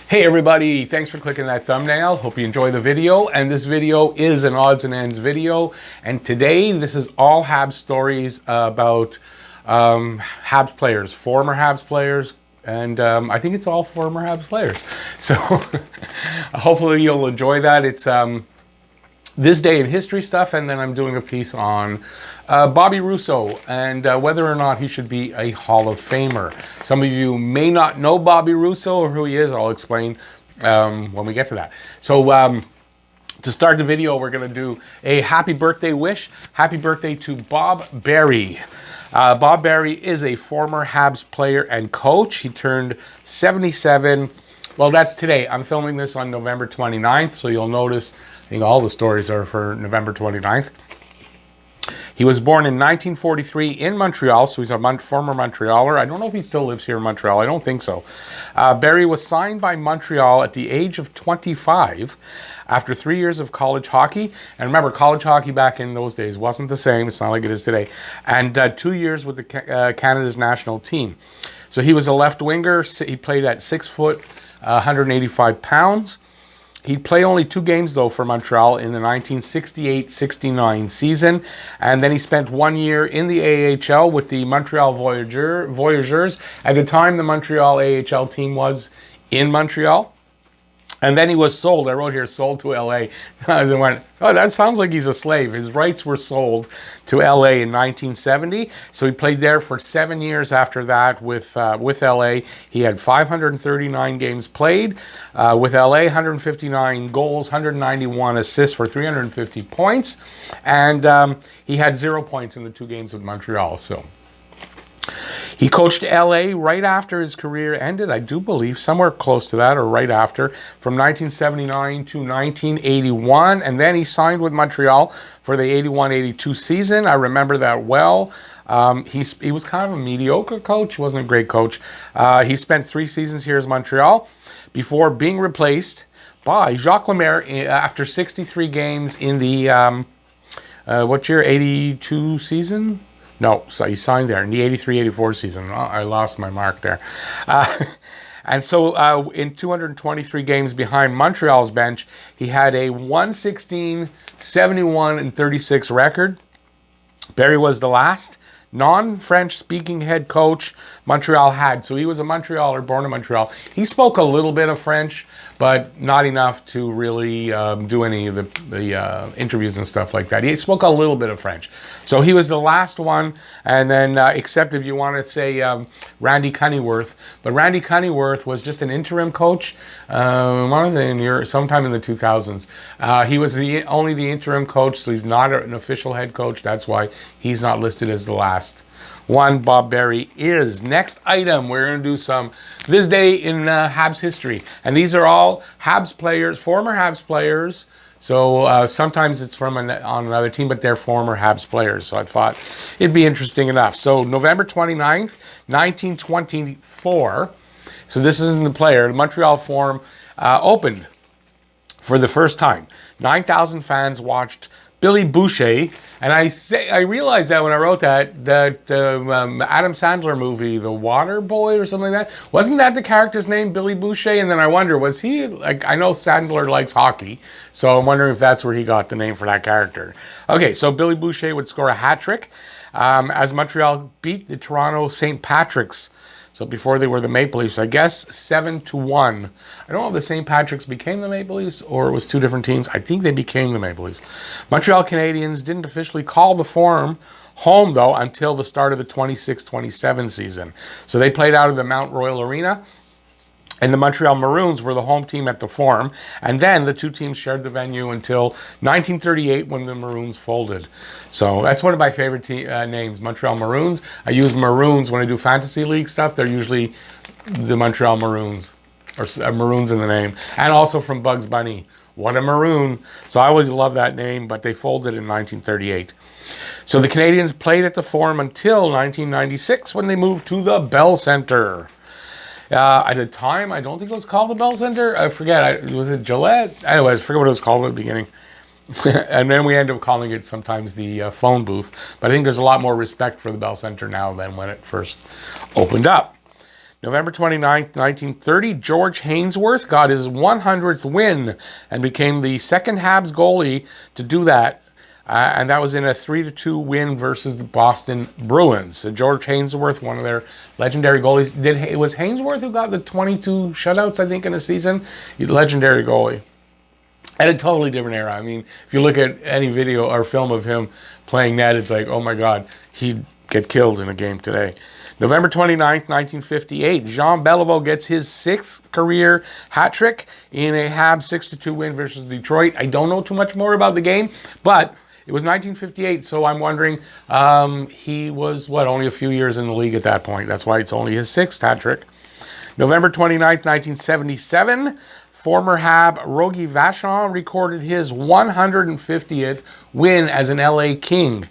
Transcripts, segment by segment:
Hey everybody, thanks for clicking that thumbnail. Hope you enjoy the video. And this video is an odds and ends video. And today, this is all Habs stories about Habs players, former Habs players. And I think it's all former Habs players. So hopefully you'll enjoy that. It's this day in history stuff, and then I'm doing a piece on Bobby Rousseau and whether or not he should be a Hall of Famer. Some of you may not know Bobby Rousseau or who he is. I'll explain when we get to that. So to start the video, we're going to do a happy birthday wish. Happy birthday to Bob Barry. Bob Barry is a former Habs player and coach. He turned 77. Well, that's today. I'm filming this on November 29th, so you'll notice I think all the stories are for November 29th. He was born in 1943 in Montreal, so he's a former Montrealer. I don't know if he still lives here in Montreal. I don't think so. Barry was signed by Montreal at the age of 25 after 3 years of college hockey. And remember, college hockey back in those days wasn't the same. It's not like it is today. And 2 years with the Canada's national team. So he was a left winger. He played at 6 foot, 185 pounds. He played only 2 games, though, for Montreal in the 1968-69 season. And then he spent 1 year in the AHL with the Montreal Voyageurs. At the time, the Montreal AHL team was in Montreal. And then he was sold. I wrote here, sold to LA. They went, oh, that sounds like he's a slave. His rights were sold to LA in 1970. So he played there for 7 years after that with LA. He had 539 games played with LA, 159 goals, 191 assists for 350 points. And he had 0 points in the 2 games with Montreal. So he coached LA right after his career ended, I do believe, somewhere close to that or right after, from 1979 to 1981. And then he signed with Montreal for the 81-82 season. I remember that well. He was kind of a mediocre coach. He wasn't a great coach. He spent 3 seasons here as Montreal before being replaced by Jacques Lemaire after 63 games in the, what year, 82 season? No, so he signed there in the 83-84 season. Oh, I lost my mark there. And so in 223 games behind Montreal's bench, he had a 116, 71, and 36 record. Barry was the last non-French speaking head coach Montreal had. So he was a Montrealer, born in Montreal. He spoke a little bit of French, but not enough to really do any of the interviews and stuff like that. He spoke a little bit of French. So he was the last one, and then except if you want to say Randy Cunneyworth. But Randy Cunneyworth was just an interim coach, I want to say sometime in the 2000s. He was only the interim coach, so he's not an official head coach. That's why he's not listed as the last one. Bob Barry is. Next item, we're going to do some this day in Habs history. And these are all Habs players, former Habs players. So sometimes it's from on another team, but they're former Habs players. So I thought it'd be interesting enough. So November 29th, 1924. So this isn't the player. The Montreal Forum opened for the first time. 9,000 fans watched Billy Boucher, and I realized that when I wrote that Adam Sandler movie, The Water Boy or something like that, wasn't that the character's name, Billy Boucher? And then I wonder, was he, like, I know Sandler likes hockey, so I'm wondering if that's where he got the name for that character. Okay, so Billy Boucher would score a hat trick as Montreal beat the Toronto St. Patrick's. So before they were the Maple Leafs, I guess 7-1. I don't know if the St. Patrick's became the Maple Leafs or it was 2 different teams. I think they became the Maple Leafs. Montreal Canadiens didn't officially call the Forum home, though, until the start of the 26-27 season. So they played out of the Mount Royal Arena. And the Montreal Maroons were the home team at the Forum. And then the 2 teams shared the venue until 1938 when the Maroons folded. So that's one of my favorite names, Montreal Maroons. I use Maroons when I do fantasy league stuff. They're usually the Montreal Maroons, or Maroons in the name. And also from Bugs Bunny. What a maroon. So I always love that name, but they folded in 1938. So the Canadiens played at the Forum until 1996 when they moved to the Bell Centre. At the time, I don't think it was called the Bell Center. I forget. Was it Gillette? Anyways, I forget what it was called at the beginning. And then we end up calling it sometimes the phone booth. But I think there's a lot more respect for the Bell Center now than when it first opened up. November 29th, 1930, George Hainsworth got his 100th win and became the second Habs goalie to do that. And that was in a 3-2 win versus the Boston Bruins. So George Hainsworth, one of their legendary goalies. It was Hainsworth who got the 22 shutouts, I think, in a season? Legendary goalie. At a totally different era. I mean, if you look at any video or film of him playing net, it's like, oh my God, he'd get killed in a game today. November 29th, 1958, Jean Beliveau gets his 6th career hat trick in a Habs 6-2 win versus Detroit. I don't know too much more about the game, but it was 1958, so I'm wondering, he was, only a few years in the league at that point. That's why it's only his 6th hat trick. November 29th, 1977, former Hab Rogie Vachon recorded his 150th win as an LA King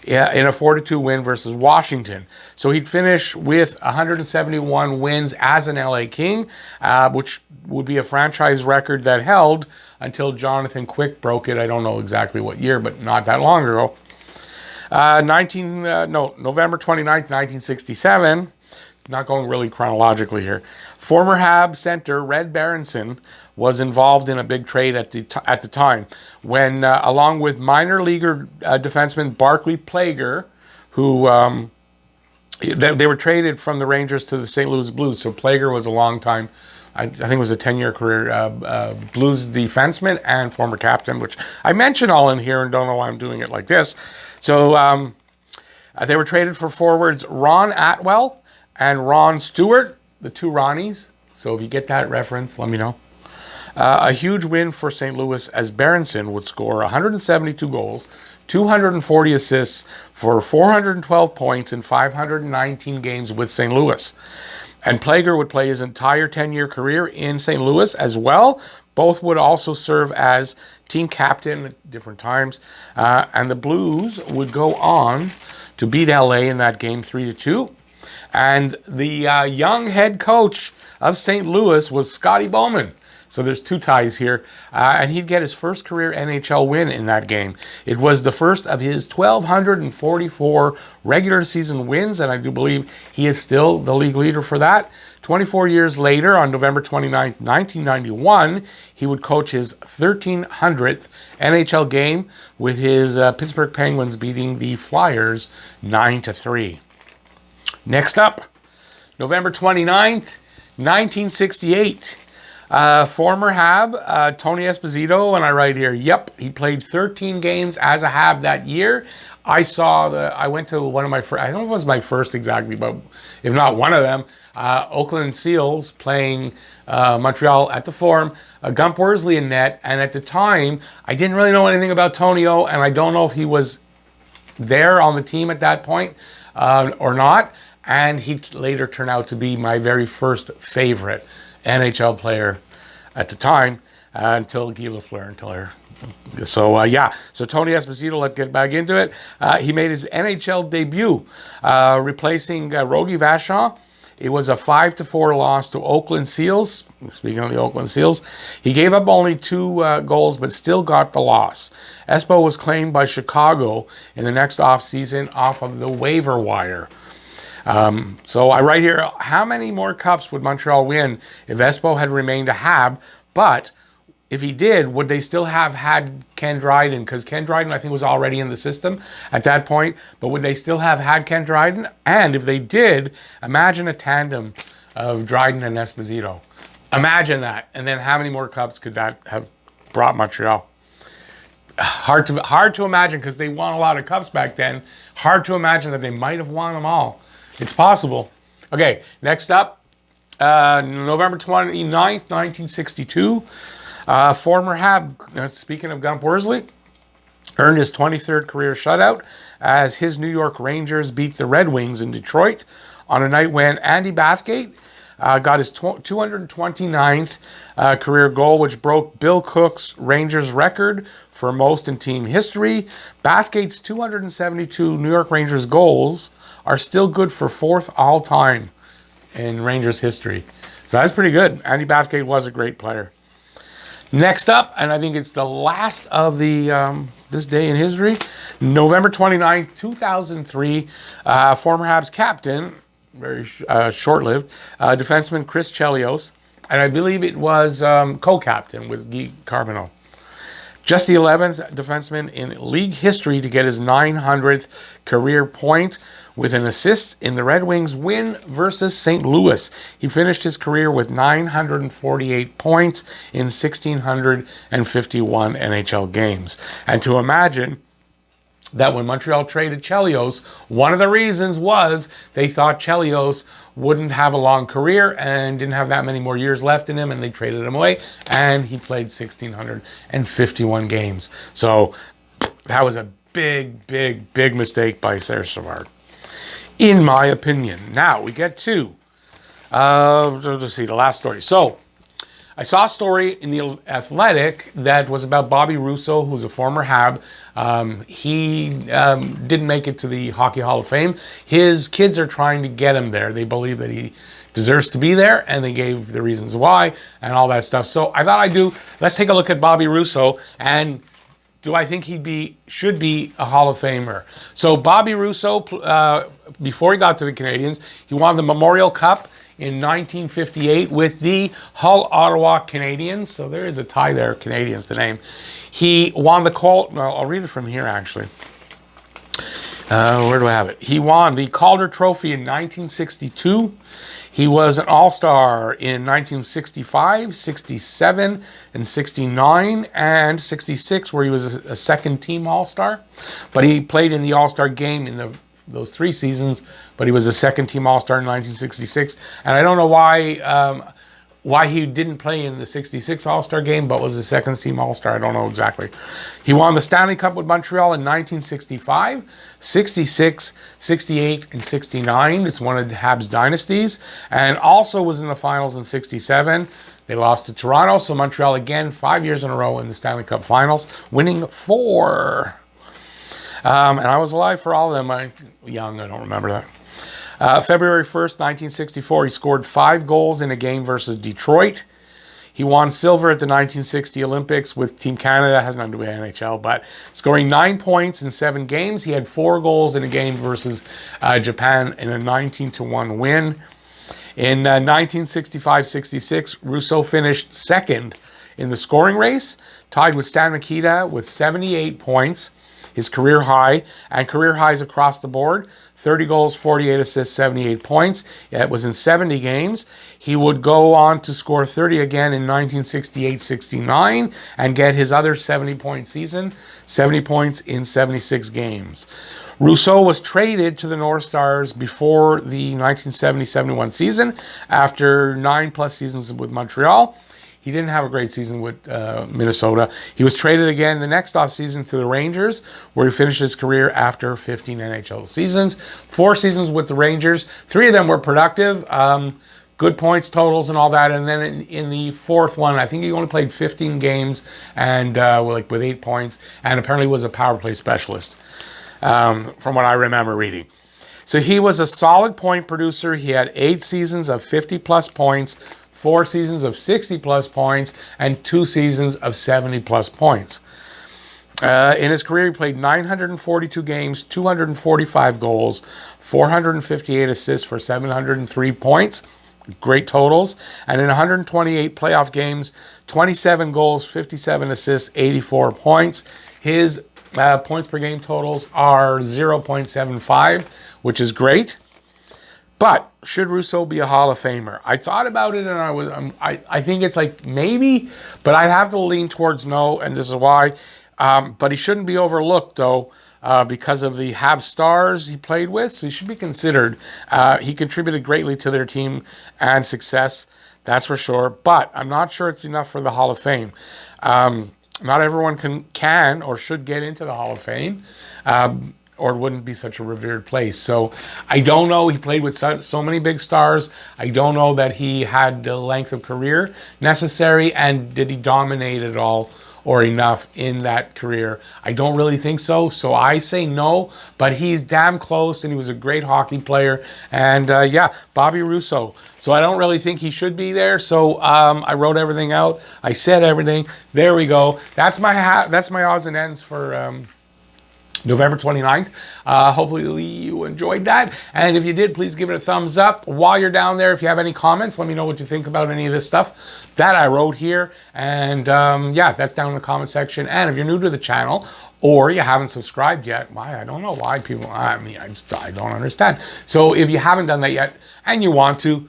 in a 4-2 win versus Washington. So he'd finish with 171 wins as an LA King, which would be a franchise record that held until Jonathan Quick broke it. I don't know exactly what year, but not that long ago. November 29th, 1967. Not going really chronologically here. Former Habs center Red Berenson was involved in a big trade at the time when, along with minor leaguer defenseman Barclay Plager, who they were traded from the Rangers to the St. Louis Blues. So Plager was a long time, I think it was a 10-year career Blues defenseman and former captain, which I mention all in here and don't know why I'm doing it like this. So they were traded for forwards Ron Atwell and Ron Stewart, the two Ronnies. So if you get that reference, let me know. A huge win for St. Louis as Berenson would score 172 goals, 240 assists for 412 points in 519 games with St. Louis. And Plager would play his entire 10-year career in St. Louis as well. Both would also serve as team captain at different times. And the Blues would go on to beat LA in that game 3-2. And the young head coach of St. Louis was Scotty Bowman. So there's two ties here. And he'd get his first career NHL win in that game. It was the first of his 1,244 regular season wins, and I do believe he is still the league leader for that. 24 years later, on November 29th, 1991, he would coach his 1,300th NHL game with his Pittsburgh Penguins beating the Flyers 9-3. Next up, November 29th, 1968. Former Hab, Tony Esposito, and I write here, yep, he played 13 games as a Hab that year. I went to one of my first, I don't know if it was my first exactly, but if not one of them, Oakland Seals playing Montreal at the Forum, Gump Worsley in net, and at the time, I didn't really know anything about Tonio, and I don't know if he was there on the team at that point or not, and he later turned out to be my very first favorite NHL player at the time until Guy Lafleur. So Tony Esposito, let's get back into it. He made his NHL debut, replacing Rogie Vachon. It was a 5-4 loss to Oakland Seals. Speaking of the Oakland Seals, he gave up only 2 goals, but still got the loss. Espo was claimed by Chicago in the next offseason off of the waiver wire. So I write here, how many more cups would Montreal win if Espo had remained a Hab? But if he did, would they still have had Ken Dryden? Because Ken Dryden, I think, was already in the system at that point. But would they still have had Ken Dryden? And if they did, imagine a tandem of Dryden and Esposito. Imagine that. And then how many more cups could that have brought Montreal? Hard to imagine, because they won a lot of cups back then. Hard to imagine that they might have won them all. It's possible. Okay, next up, November 29th, 1962. Former Hab, speaking of Gump Worsley, earned his 23rd career shutout as his New York Rangers beat the Red Wings in Detroit on a night when Andy Bathgate got his 229th career goal, which broke Bill Cook's Rangers record for most in team history. Bathgate's 272 New York Rangers goals are still good for 4th all-time in Rangers history. So that's pretty good. Andy Bathgate was a great player. Next up, and I think it's the last of the this day in history, November 29th, 2003, former Habs captain very short-lived. Defenseman Chris Chelios, and I believe it was co-captain with Guy Carbonneau. Just the 11th defenseman in league history to get his 900th career point with an assist in the Red Wings win versus St. Louis. He finished his career with 948 points in 1,651 NHL games. And to imagine that when Montreal traded Chelios, one of the reasons was they thought Chelios wouldn't have a long career and didn't have that many more years left in him, and they traded him away, and he played 1,651 games. So that was a big, big, big mistake by Serge Savard, in my opinion. Now we get to, let's see, the last story. So I saw a story in The Athletic that was about Bobby Rousseau, who's a former Hab. He didn't make it to the Hockey Hall of Fame. His kids are trying to get him there. They believe that he deserves to be there, and they gave the reasons why and all that stuff. So I thought let's take a look at Bobby Rousseau, and do I think should be a Hall of Famer? So Bobby Rousseau, before he got to the Canadiens, he won the Memorial Cup in 1958 with the Hull Ottawa Canadiens. So there is a tie there, Canadiens, the name. He won I'll read it from here, actually. Where do I have it? He won the Calder Trophy in 1962. He was an All-Star in 1965, 67, and 69, and 66, where he was a second-team All-Star. But he played in the All-Star game in those 3 seasons, but he was a second-team All-Star in 1966. And I don't know why he didn't play in the 66 All-Star game, but was a second-team All-Star. I don't know exactly. He won the Stanley Cup with Montreal in 1965, 66, 68, and 69. It's one of the Habs dynasties. And also was in the finals in 67. They lost to Toronto, so Montreal again 5 years in a row in the Stanley Cup finals, winning 4. And I was alive for all of them. I don't remember that. February 1st, 1964, he scored 5 goals in a game versus Detroit. He won silver at the 1960 Olympics with Team Canada. Has nothing to do with NHL, but scoring 9 points in 7 games. He had 4 goals in a game versus Japan in a 19-1 win. In 1965-66, Rousseau finished second in the scoring race, tied with Stan Mikita with 78 points. His career high, and career highs across the board: 30 goals, 48 assists, 78 points. It was in 70 games. He would go on to score 30 again in 1968-69 and get his other 70-point season, 70 points in 76 games. Rousseau was traded to the North Stars before the 1970-71 season after 9+ seasons with Montreal. He didn't have a great season with Minnesota. He was traded again the next offseason to the Rangers, where he finished his career after 15 NHL seasons. 4 seasons with the Rangers. 3 of them were productive, good points totals and all that. And then in the 4th one, I think he only played 15 games and with 8 points, and apparently was a power play specialist, from what I remember reading. So he was a solid point producer. He had 8 seasons of 50+ points, 4 seasons of 60+ points, and 2 seasons of 70+ points. In his career, he played 942 games, 245 goals, 458 assists for 703 points. Great totals. And in 128 playoff games, 27 goals, 57 assists, 84 points. His points per game totals are 0.75, which is great. But should Rousseau be a Hall of Famer? I thought about it, and I think it's like maybe, but I'd have to lean towards no, and this is why. But he shouldn't be overlooked, though, because of the Habs stars he played with. So he should be considered. He contributed greatly to their team and success, that's for sure. But I'm not sure it's enough for the Hall of Fame. Not everyone can or should get into the Hall of Fame. Or it wouldn't be such a revered place. So I don't know. He played with so many big stars. I don't know that he had the length of career necessary, and did he dominate at all or enough in that career? I don't really think so. So I say no, but he's damn close, and he was a great hockey player. And Bobby Rousseau. So I don't really think he should be there. So I wrote everything out. I said everything. There we go. That's my odds and ends for November 29th. Hopefully you enjoyed that. And if you did, please give it a thumbs up. While you're down there, if you have any comments, let me know what you think about any of this stuff that I wrote here. And yeah, that's down in the comment section. And if you're new to the channel or you haven't subscribed yet, why? I don't know why people, I mean, I don't understand. So if you haven't done that yet and you want to,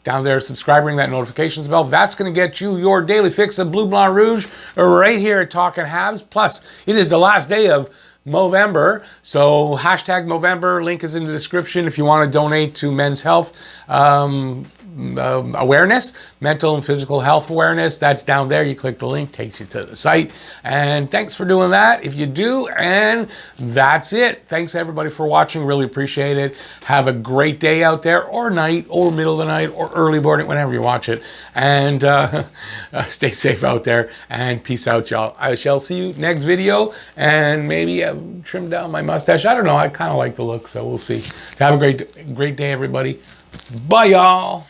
down there, subscribe, ring that notifications bell. That's going to get you your daily fix of Bleu, Blanc, Rouge right here at Talkin' Habs. Plus, it is the last day of Movember, so hashtag Movember, link is in the description if you want to donate to men's health awareness, mental and physical health awareness. That's down there. You click the link, takes you to the site. And thanks for doing that if you do. And that's it. Thanks everybody for watching. Really appreciate it. Have a great day out there, or night, or middle of the night, or early morning, whenever you watch it. And stay safe out there, and peace out, y'all. I shall see you next video, and maybe I've trimmed down my mustache. I don't know. I kind of like the look, so we'll see. Have a great day, everybody. Bye, y'all.